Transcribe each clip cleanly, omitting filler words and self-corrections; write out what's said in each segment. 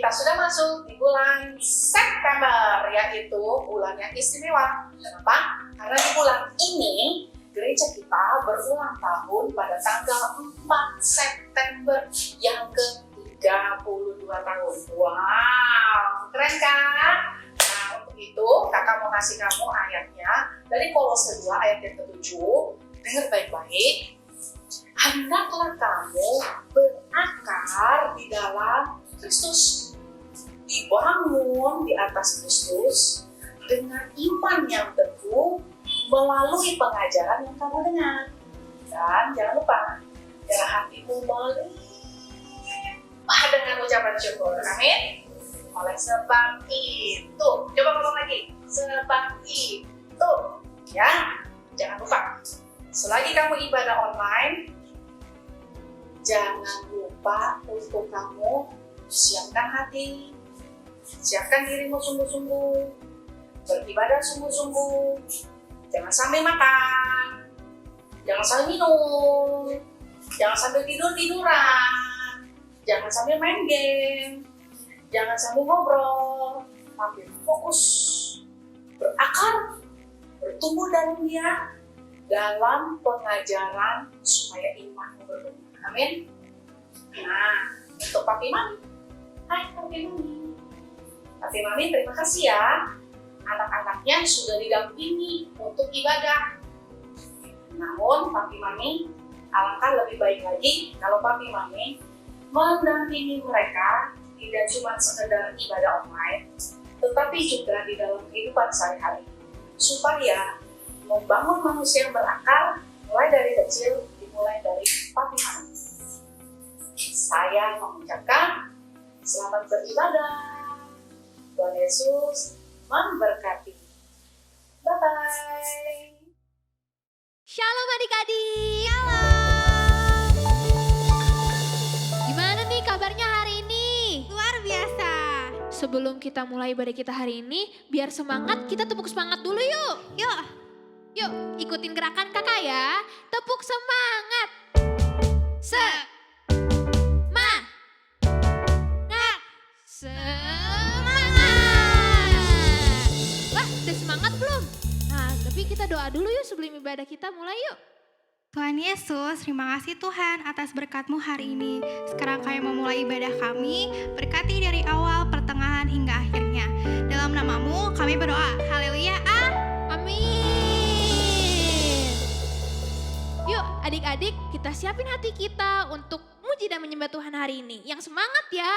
kita sudah masuk di bulan September, yaitu bulan yang istimewa. Kenapa? Karena di bulan ini gereja kita berulang tahun pada tanggal 4 September yang ke-32 tahun. Wow, keren kan? Nah, untuk itu kakak mau kasih kamu ayatnya dari Kolose 2 ayat yang ke-7. Dengar baik-baik. Hendaklah kamu berakar di dalam Kristus, dibangun di atas Kristus dengan iman yang teguh melalui pengajaran yang kamu dengar. Dan jangan lupa, biar hatimu melimpah dengan ucapan syukur. Amin. Oleh sebab itu, coba ngomong lagi. Sebab itu, ya, jangan lupa. Selagi kamu ibadah online, jangan lupa untuk kamu siapkan hati, siapkan dirimu sungguh-sungguh, beribadah sungguh-sungguh. Jangan sambil makan, jangan sambil minum, jangan sambil tidur-tiduran, jangan sambil main game, jangan sambil ngobrol, tapi fokus, berakar, bertumbuh dalam Dia, dalam pengajaran supaya imanmu bertumbuh. Amin. Nah, untuk Papi Mami. Hai Papi Mami. Papi Mami terima kasih ya. Anak-anaknya sudah didampingi untuk ibadah. Namun Papi Mami, alangkah lebih baik lagi kalau Papi Mami mendampingi mereka tidak cuma sekedar ibadah online, tetapi juga di dalam kehidupan sehari-hari. Supaya membangun manusia yang berakal mulai dari kecil, dimulai dari Papi Mami. Saya mengucapkan selamat beribadah. Tuhan Yesus memberkati. Bye-bye. Shalom adik-adik. Halo. Gimana nih kabarnya hari ini? Luar biasa. Sebelum kita mulai ibadah kita hari ini, biar semangat kita tepuk semangat dulu yuk. Yuk ikutin gerakan kakak ya. Tepuk semangat. Semangat. Wah, udah semangat belum? Nah, tapi kita doa dulu yuk sebelum ibadah kita mulai yuk. Tuhan Yesus, terima kasih Tuhan atas berkat-Mu hari ini. Sekarang kami memulai ibadah kami, berkati dari awal, pertengahan, hingga akhirnya. Dalam nama-Mu kami berdoa, haleluya, amin. Yuk adik-adik, kita siapin hati kita untuk muji dan menyembah Tuhan hari ini. Yang semangat ya.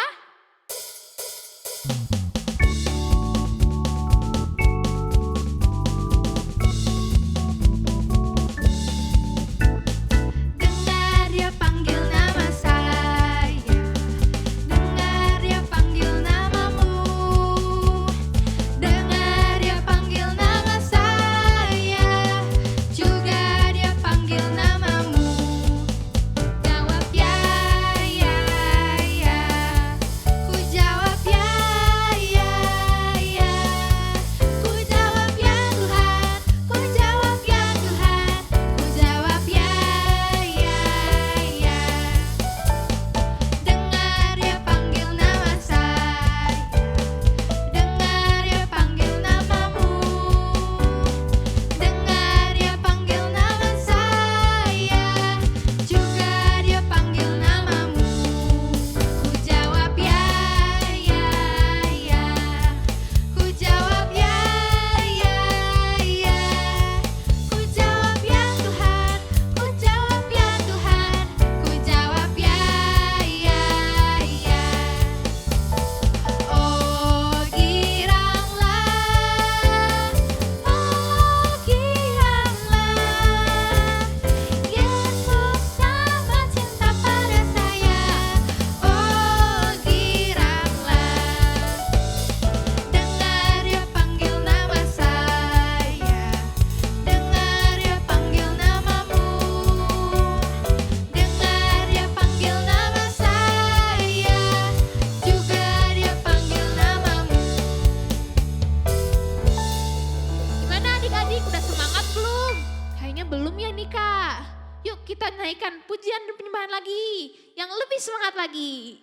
kita naikkan pujian dan penyembahan lagi, yang lebih semangat lagi.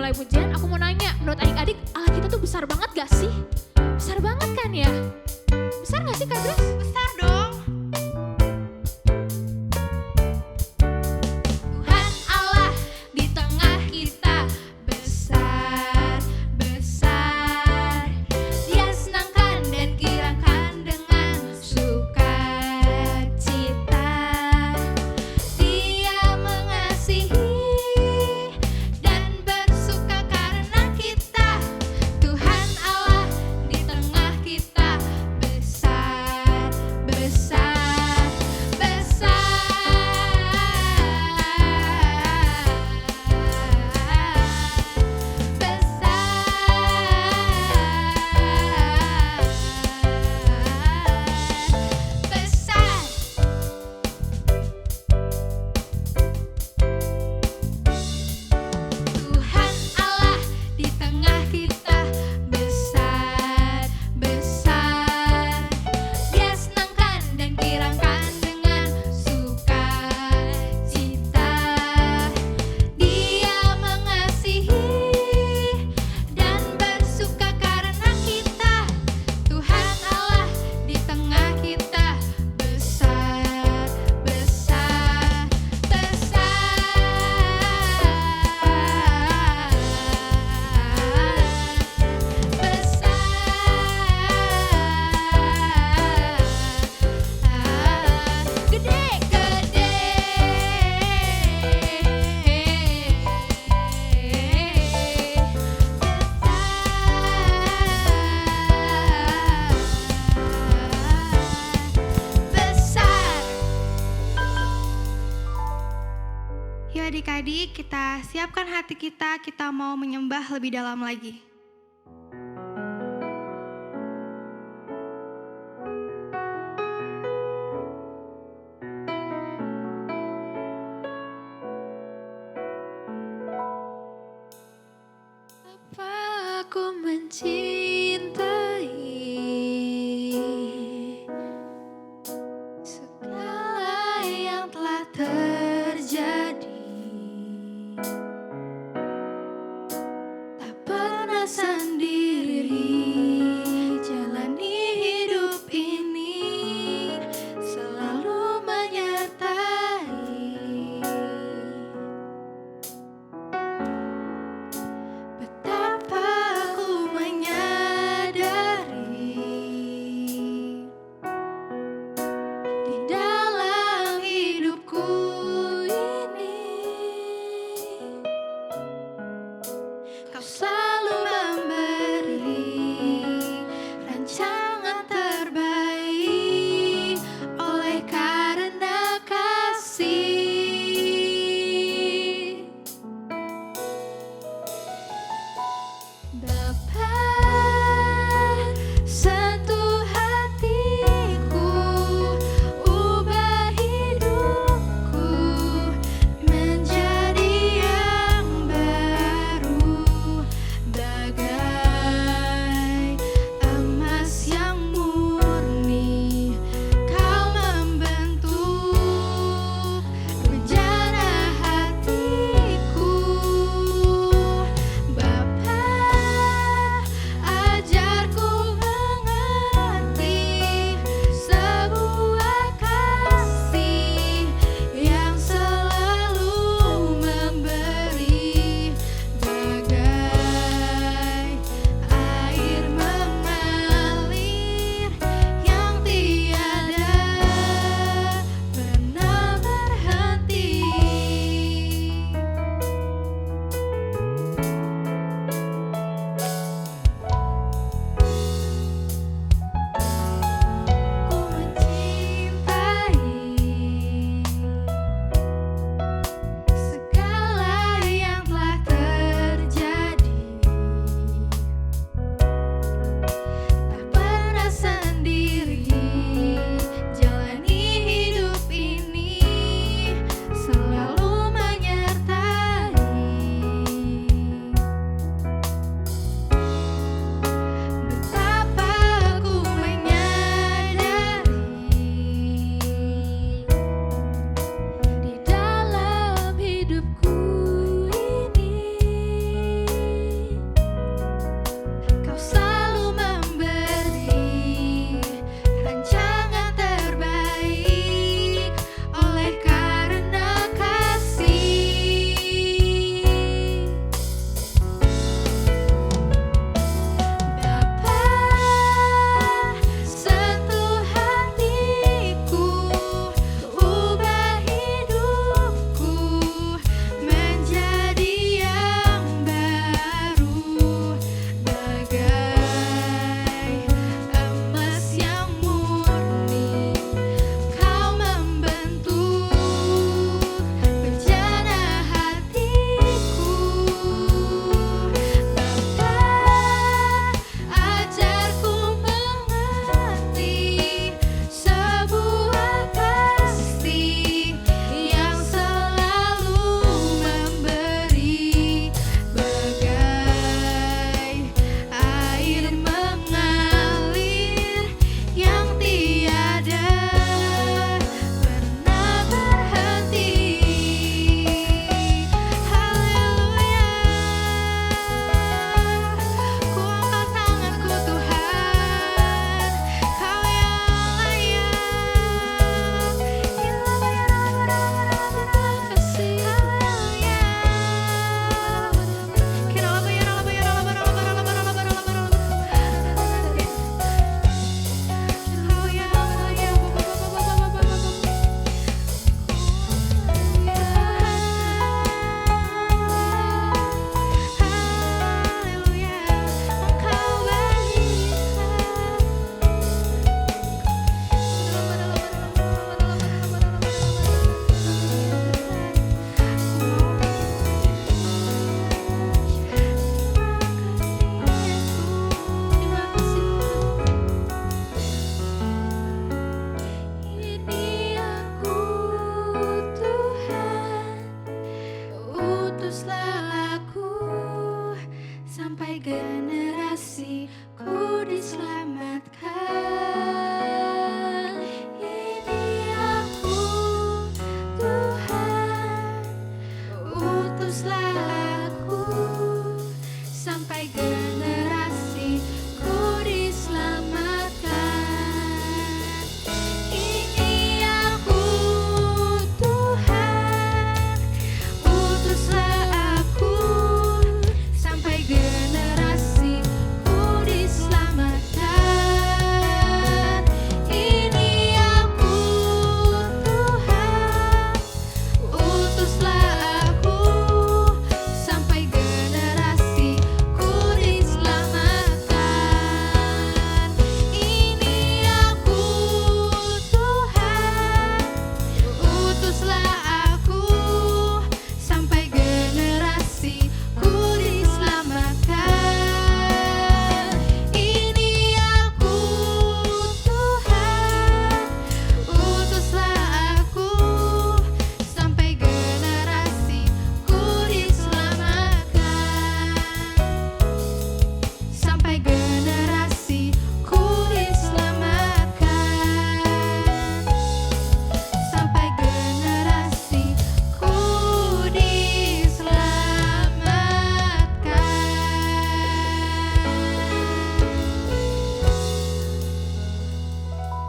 mulai pujian, aku mau nanya, menurut adik-adik Allah kita tuh besar banget gak sih? Besar banget kan ya? Besar gak sih Kak Grace? Besar dong. Tuhan Allah di tengah kita besar, besar. Dia senangkan dan girakan dengan sukacita. Dia mengasihi dan bersuka karena kita. Tuhan Allah di tengah kita besar, besar, besar. Besar. Tuhan Allah di tengah kita besar, besar. Dia senangkan dan girakan dengan sukacita. Dia mengasihi dan bersuka karena kita. Tuhan Allah di tengah kita besar, besar, besar, gede-gede. Besar. Yuk adik-adik, kita siapkan hati kita mau menyembah lebih dalam lagi. Apa aku mencintai segala yang telah terjadi, tak pernah sendiri jalani hidup ini, selalu menyertai. Betapa aku menyadari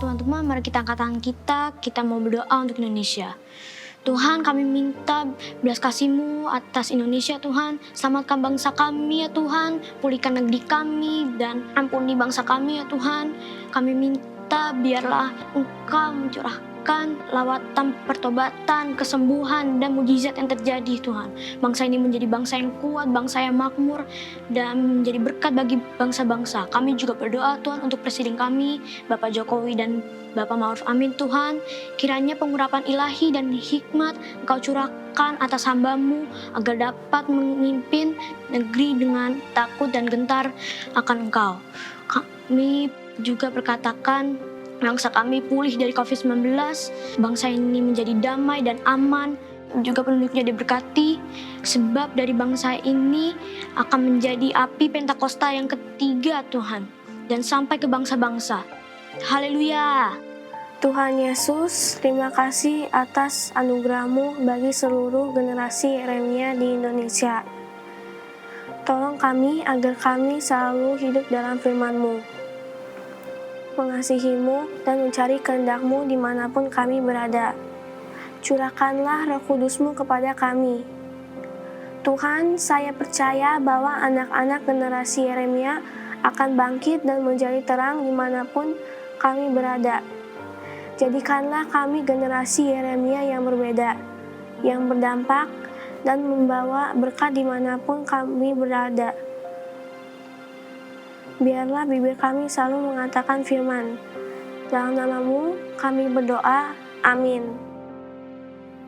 Teman-teman, mari kita angkat tangan kita mau berdoa untuk Indonesia. Tuhan, kami minta belas kasih-Mu atas Indonesia, Tuhan. Selamatkan bangsa kami, ya Tuhan. Pulihkan negeri kami dan ampuni bangsa kami, ya Tuhan. Kami minta biarlah Engkau mencurahkan lawatan pertobatan, kesembuhan, dan mujizat yang terjadi, Tuhan. Bangsa ini menjadi bangsa yang kuat, bangsa yang makmur, dan menjadi berkat bagi bangsa-bangsa. Kami juga berdoa, Tuhan, untuk Presiden kami, Bapak Jokowi dan Bapak Ma'ruf Amin, Tuhan. Kiranya pengurapan ilahi dan hikmat Engkau curahkan atas hamba-Mu agar dapat memimpin negeri dengan takut dan gentar akan Engkau. Kami juga berkatakan bangsa kami pulih dari COVID-19, bangsa ini menjadi damai dan aman, juga penduduknya diberkati, sebab dari bangsa ini akan menjadi api Pentakosta yang ketiga, Tuhan, dan sampai ke bangsa-bangsa. Haleluya. Tuhan Yesus, terima kasih atas anugerah-Mu bagi seluruh generasi Yeremia di Indonesia. Tolong kami agar kami selalu hidup dalam firman-Mu, mengasihi-Mu dan mencari kehendak-Mu dimanapun kami berada. Curahkanlah Roh Kudus-Mu kepada kami. Tuhan, saya percaya bahwa anak-anak generasi Yeremia akan bangkit dan menjadi terang dimanapun kami berada. Jadikanlah kami generasi Yeremia yang berbeda, yang berdampak dan membawa berkat dimanapun kami berada. Biarlah bibir kami selalu mengatakan firman. Dalam nama-Mu kami berdoa. Amin.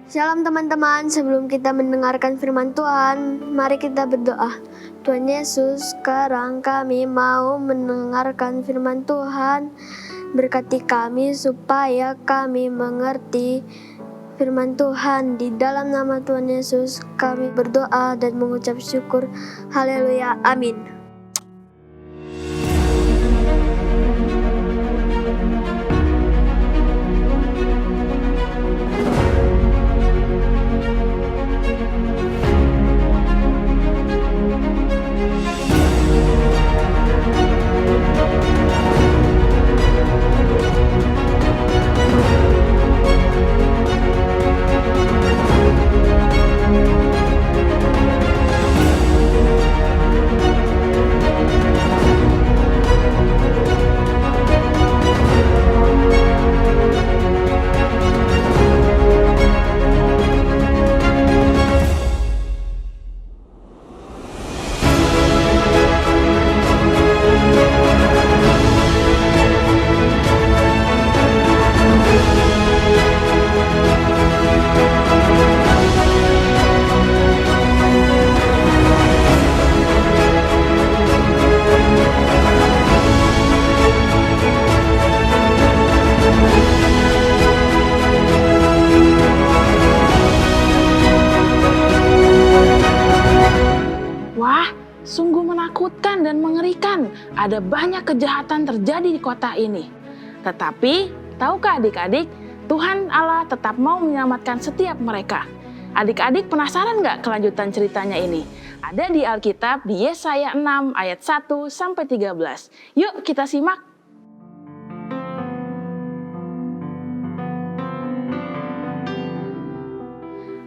Shalom teman-teman, sebelum kita mendengarkan firman Tuhan, mari kita berdoa. Tuhan Yesus, sekarang kami mau mendengarkan firman Tuhan. Berkati kami supaya kami mengerti firman Tuhan. Di dalam nama Tuhan Yesus kami berdoa dan mengucap syukur. Haleluya, amin. Sungguh menakutkan dan mengerikan. Ada banyak kejahatan terjadi di kota ini. Tetapi, tahukah adik-adik, Tuhan Allah tetap mau menyelamatkan setiap mereka. Adik-adik penasaran nggak kelanjutan ceritanya ini? Ada di Alkitab di Yesaya 6 ayat 1-13. Yuk kita simak.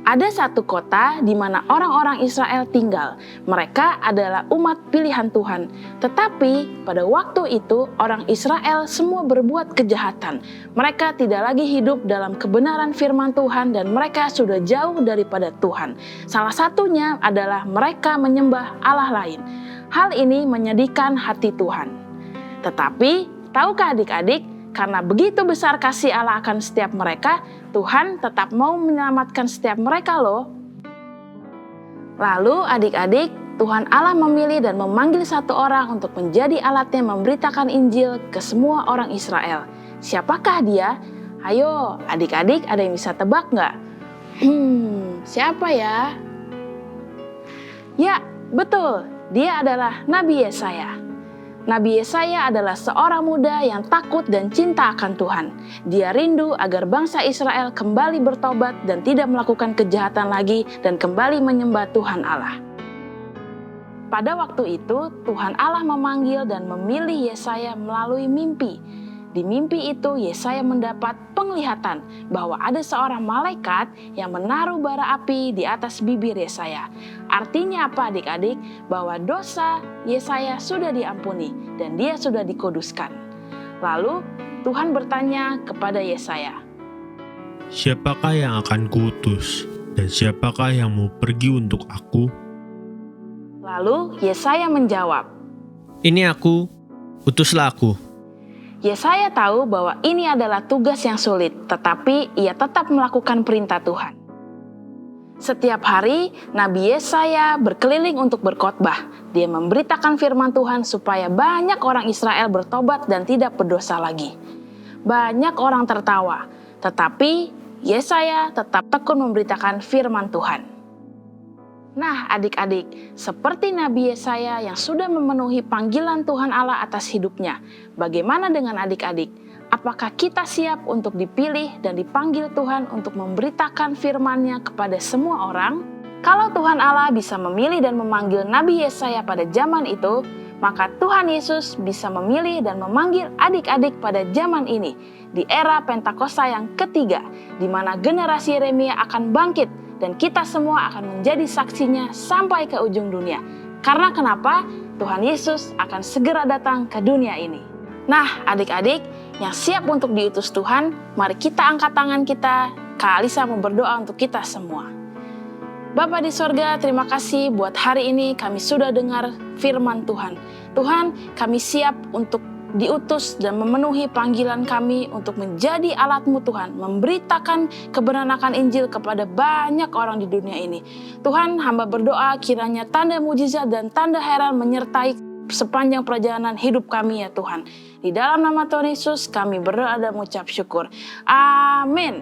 Ada satu kota di mana orang-orang Israel tinggal. Mereka adalah umat pilihan Tuhan. Tetapi pada waktu itu orang Israel semua berbuat kejahatan. Mereka tidak lagi hidup dalam kebenaran firman Tuhan dan mereka sudah jauh daripada Tuhan. Salah satunya adalah mereka menyembah Allah lain. Hal ini menyedihkan hati Tuhan. Tetapi tahukah adik-adik, karena begitu besar kasih Allah akan setiap mereka, Tuhan tetap mau menyelamatkan setiap mereka loh. Lalu adik-adik, Tuhan Allah memilih dan memanggil satu orang untuk menjadi alatnya memberitakan Injil ke semua orang Israel. Siapakah dia? Ayo adik-adik, ada yang bisa tebak nggak? Siapa ya? Ya, betul, dia adalah Nabi Yesaya. Nabi Yesaya adalah seorang muda yang takut dan cinta akan Tuhan. Dia rindu agar bangsa Israel kembali bertobat dan tidak melakukan kejahatan lagi dan kembali menyembah Tuhan Allah. Pada waktu itu, Tuhan Allah memanggil dan memilih Yesaya melalui mimpi. Di mimpi itu Yesaya mendapat penglihatan bahwa ada seorang malaikat yang menaruh bara api di atas bibir Yesaya. Artinya apa adik-adik? Bahwa dosa Yesaya sudah diampuni dan dia sudah dikuduskan. Lalu Tuhan bertanya kepada Yesaya, "Siapakah yang akan kuutus dan siapakah yang mau pergi untuk aku?" Lalu Yesaya menjawab, "Ini aku, utuslah aku." Yesaya tahu bahwa ini adalah tugas yang sulit, tetapi ia tetap melakukan perintah Tuhan. Setiap hari, Nabi Yesaya berkeliling untuk berkhotbah. Dia memberitakan firman Tuhan supaya banyak orang Israel bertobat dan tidak berdosa lagi. Banyak orang tertawa, tetapi Yesaya tetap tekun memberitakan firman Tuhan. Nah, adik-adik, seperti Nabi Yesaya yang sudah memenuhi panggilan Tuhan Allah atas hidupnya, bagaimana dengan adik-adik? Apakah kita siap untuk dipilih dan dipanggil Tuhan untuk memberitakan firman-Nya kepada semua orang? Kalau Tuhan Allah bisa memilih dan memanggil Nabi Yesaya pada zaman itu, maka Tuhan Yesus bisa memilih dan memanggil adik-adik pada zaman ini, di era Pentakosta yang ketiga, di mana generasi Yeremia akan bangkit, dan kita semua akan menjadi saksinya sampai ke ujung dunia. Karena kenapa? Tuhan Yesus akan segera datang ke dunia ini. Nah, adik-adik yang siap untuk diutus Tuhan, mari kita angkat tangan kita. Kak Alisa mau berdoa untuk kita semua. Bapa di sorga, terima kasih buat hari ini kami sudah dengar firman Tuhan. Tuhan, kami siap untuk diutus dan memenuhi panggilan kami untuk menjadi alat-Mu Tuhan, memberitakan kebenaran Injil kepada banyak orang di dunia ini. Tuhan, hamba berdoa kiranya tanda mujizat dan tanda heran menyertai sepanjang perjalanan hidup kami ya Tuhan. Di dalam nama Tuhan Yesus kami berdoa dan mengucap syukur. Amin.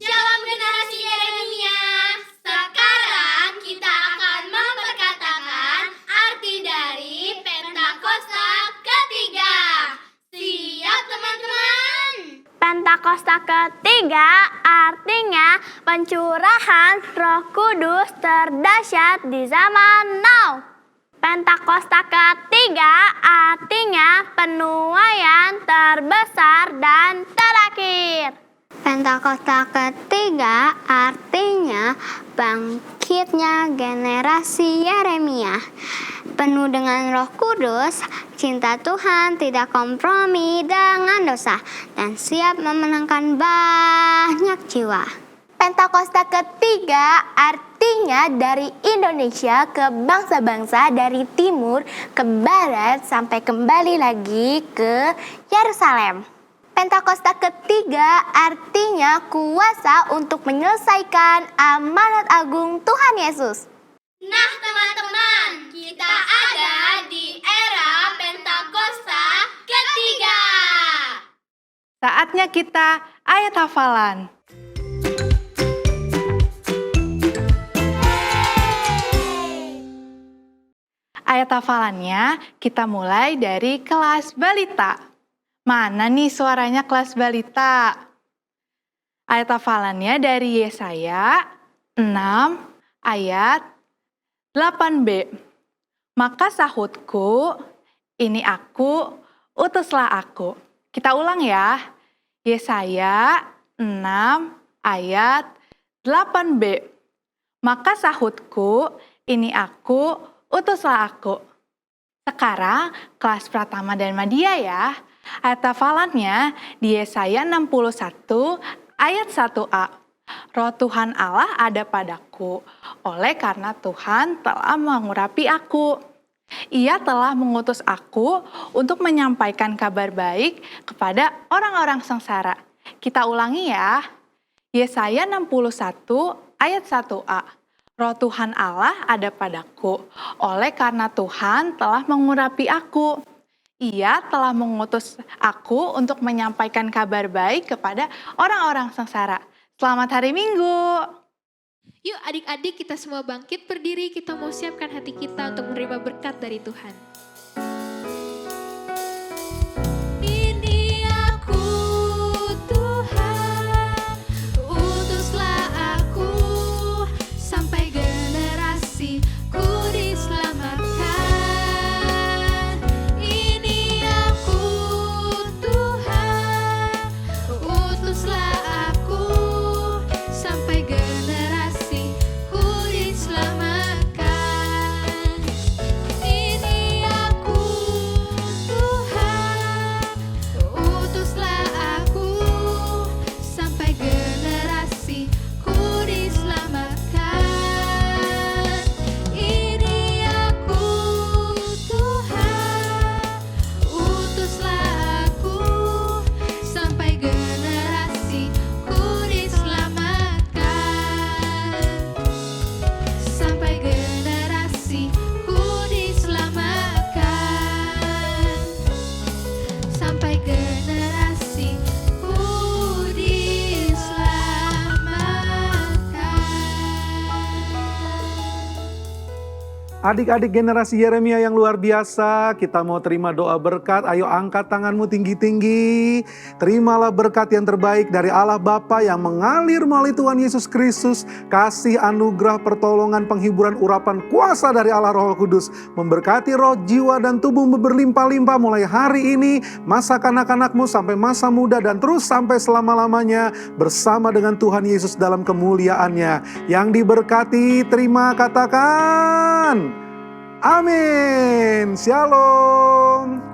Shalom generasi Yeremia. Sekarang kita akan memperkatakan arti dari Pentakosta ketiga. Siap teman-teman? Pentakosta ketiga artinya pencurahan Roh Kudus terdahsyat di zaman now. Pentakosta ketiga artinya penuaian terbesar dan terakhir. Pentakosta ketiga artinya bangkitnya generasi Yeremia. Penuh dengan Roh Kudus, cinta Tuhan tidak kompromi dengan dosa dan siap memenangkan banyak jiwa. Pentakosta ketiga artinya dari Indonesia ke bangsa-bangsa dari timur ke barat sampai kembali lagi ke Yerusalem. Pentakosta ketiga artinya kuasa untuk menyelesaikan amanat agung Tuhan Yesus. Nah teman-teman, kita ada di era Pentakosta ketiga. Saatnya kita ayat hafalan. Ayat hafalannya kita mulai dari kelas balita. Mana nih suaranya kelas balita? Ayat hafalannya dari Yesaya 6 ayat 8b. Maka sahutku, ini aku, utuslah aku. Kita ulang ya. Yesaya 6 ayat 8b. Maka sahutku, ini aku, utuslah aku. Sekarang kelas Pratama dan Madya ya. Ayat hafalannya di Yesaya 61 ayat 1a. Roh Tuhan Allah ada padaku, oleh karena Tuhan telah mengurapi aku. Ia telah mengutus aku untuk menyampaikan kabar baik kepada orang-orang sengsara. Kita ulangi ya. Yesaya 61 ayat 1a. Roh Tuhan Allah ada padaku, oleh karena Tuhan telah mengurapi aku. Ia telah mengutus aku untuk menyampaikan kabar baik kepada orang-orang sengsara. Selamat hari Minggu. Yuk adik-adik kita semua bangkit berdiri, kita mau siapkan hati kita untuk menerima berkat dari Tuhan. Ini aku Tuhan, utuslah aku sampai generasiku diselamatkan. Ini aku Adik-adik generasi Yeremia yang luar biasa, kita mau terima doa berkat. Ayo angkat tanganmu tinggi-tinggi. Terimalah berkat yang terbaik dari Allah Bapa yang mengalir melalui Tuhan Yesus Kristus. Kasih, anugerah, pertolongan, penghiburan, urapan, kuasa dari Allah Roh Kudus. Memberkati roh, jiwa, dan tubuhmu berlimpah-limpah mulai hari ini, masa kanak-kanakmu sampai masa muda dan terus sampai selama-lamanya bersama dengan Tuhan Yesus dalam kemuliaannya. Yang diberkati, terima katakan. Amin. Shalom.